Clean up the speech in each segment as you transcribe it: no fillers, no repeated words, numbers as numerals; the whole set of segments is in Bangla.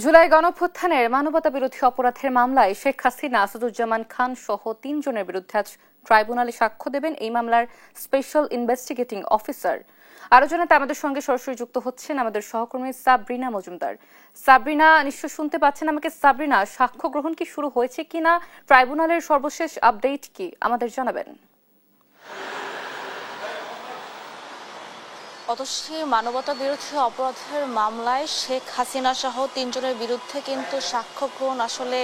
জুলাই গণঅভ্যুত্থানের মানবতাবিরোধী অপরাধের মামলায় শেখ হাসিনা, আসাদুজ্জামান খান সহ ৩ জনের বিরুদ্ধে আজ ট্রাইব্যুনালে সাক্ষ্য দেবেন এই মামলার স্পেশাল ইনভেস্টিগেটিং অফিসার। আরো জানাতে আমাদের সঙ্গে সরাসরি যুক্ত হচ্ছেন আমাদের সহকর্মী সাবরিনা মজুমদার। সাবরিনা, নিশ্চয় শুনতে পাচ্ছেন আমাকে? সাবরিনা, সাক্ষ্য গ্রহণ কি শুরু হয়েছে কিনা, ট্রাইব্যুনালের সর্বশেষ আপডেট কি আমাদের জানাবেন? অতসী, মানবতা বিরোধী অপরাধের মামলায় শেখ হাসিনা সহ ৩ জনের বিরুদ্ধে কিন্তু সাক্ষ্য গ্রহণ আসলে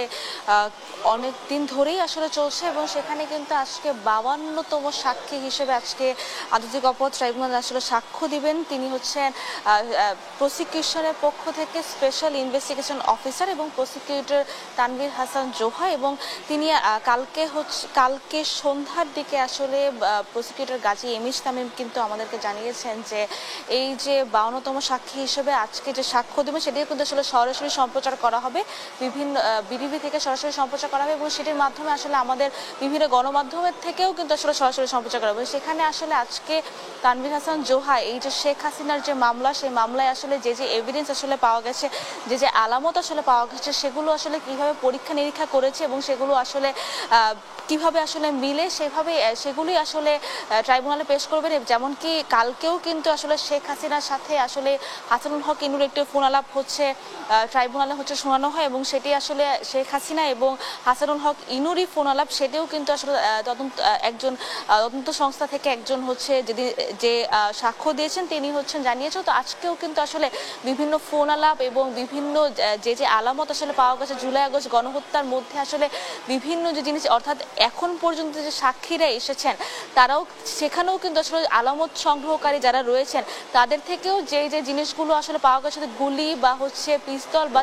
অনেক দিন ধরেই আসলে চলছে এবং সেখানে কিন্তু আজকে ৫২তম সাক্ষী হিসেবে আজকে আন্তর্জাতিক অপরাধ ট্রাইব্যুনালে আসলে সাক্ষ্য দিবেন। তিনি হচ্ছেন প্রসিকিউশনের পক্ষ থেকে স্পেশাল ইনভেস্টিগেশন অফিসার এবং প্রসিকিউটর তানভীর হাসান জোহা, এবং তিনি কালকে সন্ধ্যার দিকে আসলে প্রসিকিউটর গাজী এমিশ তামিম কিন্তু আমাদেরকে জানিয়েছেন যে এই যে ৫২তম সাক্ষী হিসেবে আজকে যে সাক্ষ্য দেবে সেটিও কিন্তু আসলে সরাসরি সম্প্রচার করা হবে, বিভিন্ন বিডিবি থেকে সরাসরি সম্প্রচার করা হবে এবং সেটির মাধ্যমে আসলে আমাদের বিভিন্ন গণমাধ্যমের থেকেও কিন্তু আসলে সরাসরি সম্প্রচার করা হবে। সেখানে আসলে আজকে তানভীর হাসান জোহা এই যে শেখ হাসিনার যে মামলা, সেই মামলায় আসলে যে যে এভিডেন্স আসলে পাওয়া গেছে, যে যে আলামত আসলে পাওয়া গেছে, সেগুলো আসলে কিভাবে পরীক্ষা নিরীক্ষা করেছে এবং সেগুলো আসলে কিভাবে আসলে মিলে সেগুলোই আসলে ট্রাইব্যুনালে পেশ করবেন। যেমন কি কালকেও কিন্তু আসলে শেখ হাসিনার সাথে আসলে হাসানুল হক ইনুর একটি ফোন আলাপ হচ্ছে ট্রাইব্যুনালে শোনানো হয় এবং সেটি আসলে শেখ হাসিনা এবং হাসানুল হক ইনুরই ফোন আলাপ, সেটিও কিন্তু আসলে একজন তদন্ত সংস্থা থেকে একজন যে সাক্ষ্য দিয়েছেন তিনি জানিয়েছেন। তো আজকেও কিন্তু আসলে বিভিন্ন ফোন আলাপ এবং বিভিন্ন যে আলামত আসলে পাওয়া গেছে জুলাই আগস্ট গণহত্যার মধ্যে আসলে বিভিন্ন যে জিনিস, অর্থাৎ এখন পর্যন্ত যে সাক্ষীরা এসেছেন তারাও সেখানেও কিন্তু আসলে আলামত সংগ্রহকারী যারা রয়েছেন তাদের থেকেও যে জিনিসগুলো আসলে পাওয়া গেছে, গুলি বা পিস্তল বা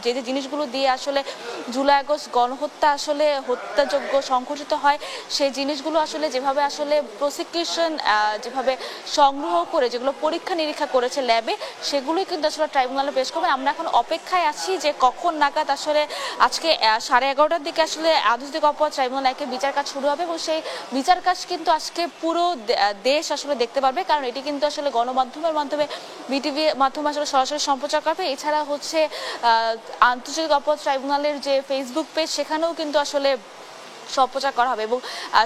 যে জিনিসগুলো দিয়ে আসলে জুলাই আগস্ট গণহত্যা আসলে হত্যাযোগ্য সংঘটিত হয়, সেই জিনিসগুলো আসলে যেভাবে আসলে প্রসিকিউশন যেভাবে সংগ্রহ করে যেগুলো পরীক্ষা নিরীক্ষা করেছে ল্যাবে, সেগুলোই কিন্তু আসলে ট্রাইব্যুনালে পেশ করবে। আমরা এখন অপেক্ষায় আছি যে কখন নাগাদ আসলে আজকে 11:30টার দিকে আসলে আন্তর্জাতিক অপরাধ ট্রাইব্যুনাল একে বিচার কাজ শুরু হবে এবং সেই বিচার কাজ কিন্তু আজকে পুরো দেশ আসলে দেখতে পারবে, কারণ এটি কিন্তু আসলে গণমাধ্যমের মাধ্যমে বিটিভি মাধ্যমে আসলে সরাসরি সম্প্রচার করবে। এছাড়া আন্তর্জাতিক অপরাধ ট্রাইব্যুনালের যে ফেসবুক পেজ, সেখানেও কিন্তু আসলে সম্প্রচার করা হবে এবং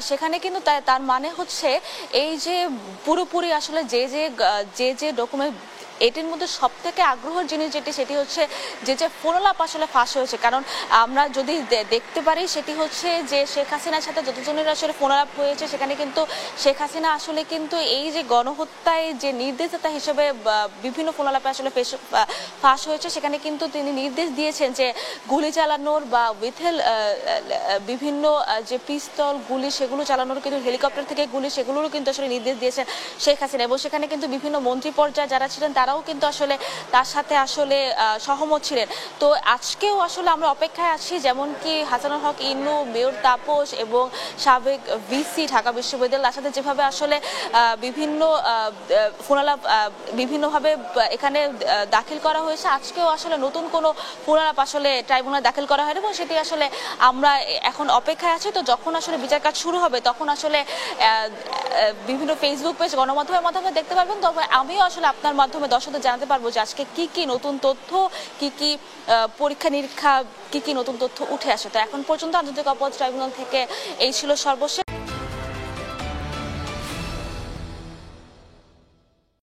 সেখানে কিন্তু তার মানে এই যে পুরোপুরি আসলে যে ডকুমেন্ট, এটির মধ্যে সব থেকে আগ্রহের জিনিস সেটি যে ফোনালাপ আসলে ফাঁস হয়েছে। কারণ আমরা যদি দেখতে পারি সেটি যে শেখ হাসিনার সাথে যতজনের আসলে ফোনালাপ হয়েছে, সেখানে কিন্তু শেখ হাসিনা আসলে কিন্তু এই যে গণহত্যায় যে নির্দেশদাতা হিসেবে বিভিন্ন ফোনালাপে আসলে ফাঁস হয়েছে, সেখানে কিন্তু তিনি নির্দেশ দিয়েছেন যে গুলি চালানোর বা বিভিন্ন যে পিস্তল গুলি সেগুলো চালানোর, কিন্তু হেলিকপ্টার থেকে গুলি সেগুলোরও কিন্তু আসলে নির্দেশ দিয়েছেন শেখ হাসিনা। এবং সেখানে কিন্তু বিভিন্ন মন্ত্রী পর্যায়ে যারা ছিলেন তারাও কিন্তু আসলে তার সাথে আসলে সহমত ছিলেন। তো আজকেও আসলে আমরা অপেক্ষায় আছি, যেমন কি হাসানুল হক ইনু, মেয়র তাপস এবং সাবেক ভিসি ঢাকা বিশ্ববিদ্যালয়, তার সাথে যেভাবে আসলে বিভিন্ন ফোনালাপ বিভিন্নভাবে এখানে দাখিল করা হয়েছে, আজকেও আসলে নতুন কোনো ফোনালাপ আসলে ট্রাইব্যুনালে দাখিল করা হয়নি এবং সেটি আসলে আমরা এখন অপেক্ষায় আছি। তো যখন আসলে বিচার কাজ শুরু হবে তখন আসলে বিভিন্ন ফেসবুক পেজ গণমাধ্যমের মাধ্যমে দেখতে পারবেন। তবে আমিও আসলে আপনার মাধ্যমে দর্শকদের জানাতে পারবো যে আজকে কি নতুন তথ্য, কি পরীক্ষা নিরীক্ষা, কি নতুন তথ্য উঠে আসে। তো এখন পর্যন্ত আন্তর্জাতিক অপরাধ ট্রাইব্যুনাল থেকে এই ছিল সর্বশেষ।